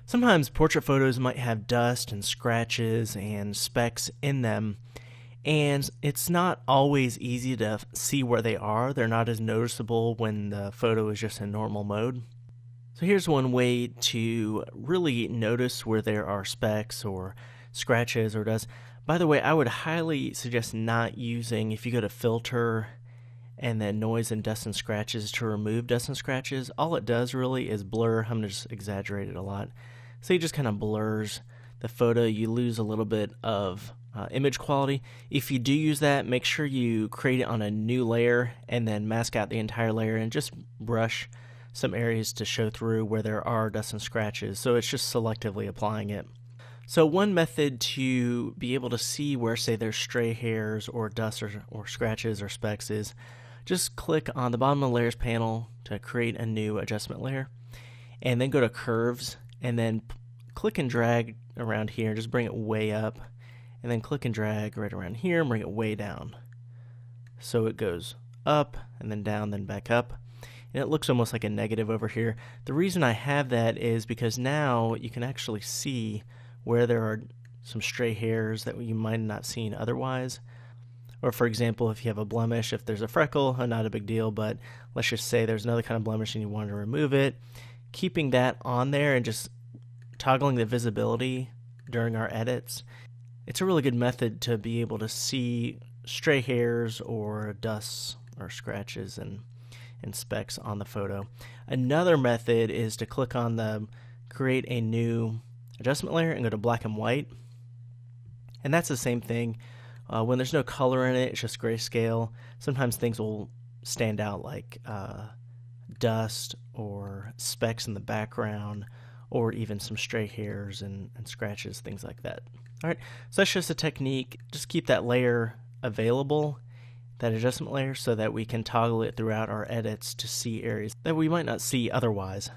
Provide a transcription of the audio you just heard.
Sometimes portrait photos might have dust and scratches and specks in them, and it's not always easy to see where they are. They're not as noticeable when the photo is just in normal mode. So here's one way to really notice where there are specks or scratches or dust. By the way, I would highly suggest not using, if you go to filter and then noise and dust and scratches, to remove dust and scratches. All it does really is blur. I'm going to just exaggerate it a lot. So it just kind of blurs the photo. You lose a little bit of image quality. If you do use that, make sure you create it on a new layer and then mask out the entire layer and just brush some areas to show through where there are dust and scratches. So it's just selectively applying it. So one method to be able to see where, say, there's stray hairs or dust or scratches or specks is just click on the bottom of the layers panel to create a new adjustment layer, and then go to curves, and then click and drag around here, just bring it way up, and then click and drag right around here and bring it way down. So it goes up and then down, then back up, and it looks almost like a negative over here. The reason I have that is because now you can actually see where there are some stray hairs that you might not have seen otherwise. Or for example, if you have a blemish, if there's a freckle, not a big deal, but let's just say there's another kind of blemish and you want to remove it, keeping that on there and just toggling the visibility during our edits, it's a really good method to be able to see stray hairs or dusts or scratches and specks on the photo. Another method is to click on the create a new adjustment layer and go to black and white, and that's the same thing. When there's no color in it, it's just grayscale. Sometimes things will stand out like dust or specks in the background, or even some stray hairs and scratches, things like that. All right, so that's just a technique. Just keep that layer available, that adjustment layer, so that we can toggle it throughout our edits to see areas that we might not see otherwise.